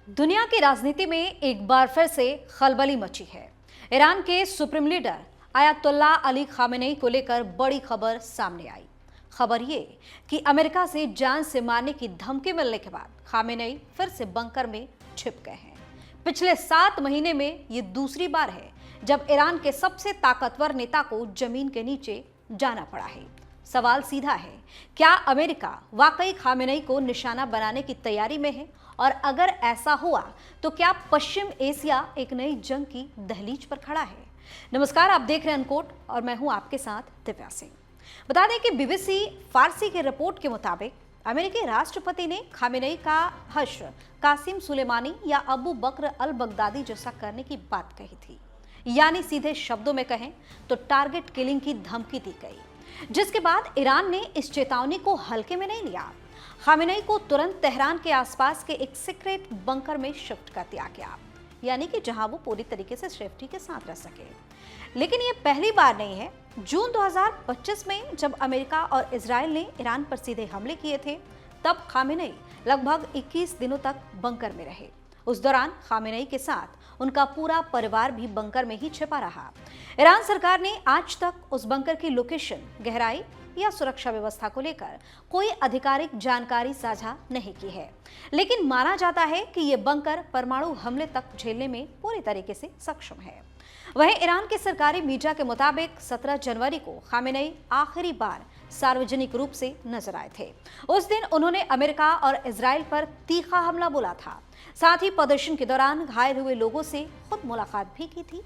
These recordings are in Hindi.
दुनिया की राजनीति में एक बार फिर से खलबली मची है। ईरान के supreme leader Ayatollah Ali Khamenei को लेकर बड़ी खबर सामने आई। खबर ये कि अमेरिका से जान से मारने की धमकी मिलने के बाद खामेनेई फिर से बंकर में छिप गए हैं। पिछले 7 महीने में ये दूसरी बार है जब ईरान के सबसे ताकतवर नेता को जमीन के नीचे जाना पड़ा है। सवाल सीधा है, क्या अमेरिका वाकई खामेनेई को निशाना बनाने की तैयारी में है? और अगर ऐसा हुआ तो क्या पश्चिम एशिया एक नई जंग की दहलीज पर खड़ा है? नमस्कार, आप देख रहे हैं अनकोट और मैं हूं आपके साथ दिव्या सिंह। बता दें कि बीबीसी फारसी के रिपोर्ट के मुताबिक अमेरिकी राष्ट्रपति ने खामेनेई का हश्र कासिम सुलेमानी या अबू बकर अल बगदादी जैसा करने की बात कही थी। यानी सीधे शब्दों में कहें तो टारगेट किलिंग की धमकी दी गई, जिसके बाद ईरान ने इस चेतावनी को हल्के में नहीं लिया। खामेनेई को तुरंत तेहरान के आसपास के एक सीक्रेट बंकर में शिफ्ट कर दिया गया, यानी कि जहां वो पूरी तरीके से सेफ्टी के साथ रह सके। लेकिन ये पहली बार नहीं है। जून 2025 में जब अमेरिका और इजराइल ने ईरान पर सीधे हमले किए थे, तब खामेनेई लगभग 21 दिनों तक बंकर में रहे। उस दौरान खामेनेई के साथ उनका पूरा परिवार भी बंकर में ही छिपा रहा। ईरान सरकार ने आज तक उस बंकर की लोकेशन, गहराई या सुरक्षा व्यवस्था को लेकर कोई आधिकारिक जानकारी साझा नहीं की है, लेकिन माना जाता है कि यह बंकर परमाणु हमले तक झेलने में पूरी तरीके से सक्षम है। वहीं ईरान के सरकारी मीडिया के मुताबिक 17 जनवरी को खामेनेई आखिरी बार सार्वजनिक रूप से नजर आए थे। उस दिन उन्होंने अमेरिका और इजराइल पर तीखा हमला बोला था। साथ ही प्रदर्शन के दौरान घायल हुए लोगों से खुद मुलाकात भी की थी।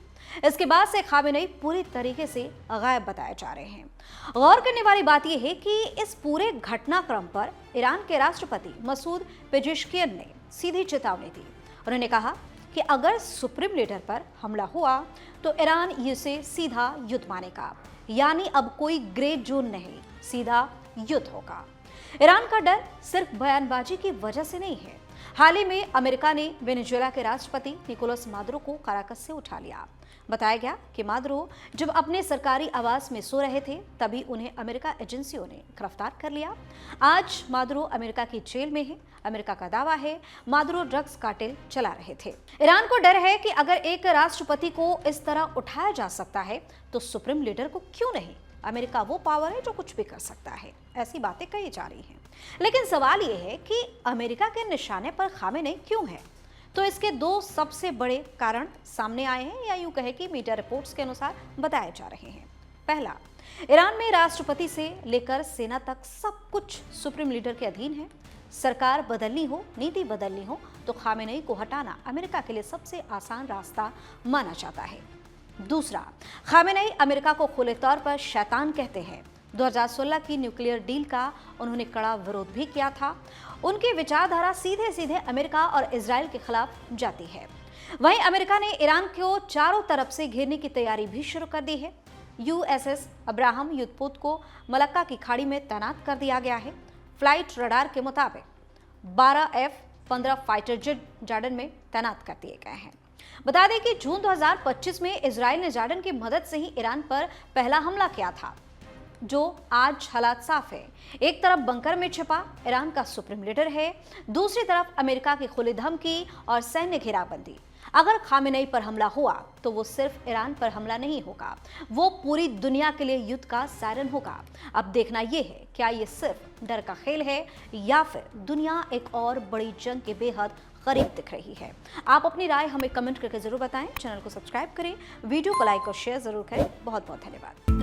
इसके बाद से खामेनेई पूरी तरीके से गायब बताए जा रहे हैं। गौर करने वाली बात यह है कि इस पूरे घटनाक्रम पर ईरान के राष्ट्रपति मसूद पेजेश्कियन ने सीधी चेतावनी दी। उन्होंने कहा कि अगर सुप्रीम लीडर पर हमला हुआ तो ईरान इसे सीधा युद्ध मानेगा, यानी अब कोई ग्रे जोन नहीं, सीधा युद्ध होगा। ईरान का डर सिर्फ बयानबाजी की वजह से नहीं है। हाल ही में अमेरिका ने वेनेजुएला के राष्ट्रपति निकोलस मादुरो को काराकस से उठा लिया। बताया गया कि मादुरो जब अपने सरकारी आवास में सो रहे थे, तभी उन्हें अमेरिका एजेंसियों ने गिरफ्तार कर लिया। आज मादुरो अमेरिका की जेल में है। अमेरिका का दावा है मादुरो ड्रग्स कार्टेल चला रहे थे। ईरान को डर है कि अगर एक राष्ट्रपति को इस तरह उठाया जा सकता है तो सुप्रीम लीडर को क्यों नहीं? अमेरिका वो पावर है जो कुछ भी कर सकता है, ऐसी बातें कही जा रही हैं। लेकिन सवाल ये है कि अमेरिका के निशाने पर खामेनेई क्यों है? तो इसके 2 सबसे बड़े कारण सामने आए हैं, या यूं कहे कि मीडिया रिपोर्ट्स के अनुसार बताए जा रहे हैं। पहला, ईरान में राष्ट्रपति से लेकर सेना तक सब कुछ सुप्रीम लीडर के अधीन है। सरकार बदलनी हो, नीति बदलनी हो तो खामेनेई को हटाना अमेरिका के लिए सबसे आसान रास्ता माना जाता है। दूसरा, खामेनेई अमेरिका को खुले तौर पर शैतान कहते हैं। 2016 की न्यूक्लियर डील का उन्होंने कड़ा विरोध भी किया था। उनकी विचारधारा सीधे सीधे अमेरिका और इजराइल के खिलाफ जाती है। वहीं अमेरिका ने ईरान को चारों तरफ से घेरने की तैयारी भी शुरू कर दी है। यूएसएस अब्राहम युद्धपोत को मलक्का की खाड़ी में तैनात कर दिया गया है। फ्लाइट रडार के मुताबिक 12 F-15 फाइटर जेट जॉर्डन में तैनात कर दिए गए हैं। बता दें कि जून 2025 में इजराइल ने जॉर्डन की मदद से ही ईरान पर पहला हमला किया था। जो आज हालात साफ है, एक तरफ बंकर में छिपा ईरान का सुप्रीम लीडर है, दूसरी तरफ अमेरिका की खुली धमकी और सैन्य घेराबंदी। अगर खामेनेई पर हमला हुआ तो वो सिर्फ ईरान पर हमला नहीं होगा, वो पूरी दुनिया के लिए युद्ध का सायरन होगा। अब देखना ये है, क्या ये सिर्फ डर का खेल है या फिर दुनिया एक और बड़ी जंग के बेहद करीब दिख रही है? आप अपनी राय हमें कमेंट करके जरूर बताएं। चैनल को सब्सक्राइब करें, वीडियो को लाइक और शेयर जरूर करें। बहुत बहुत धन्यवाद।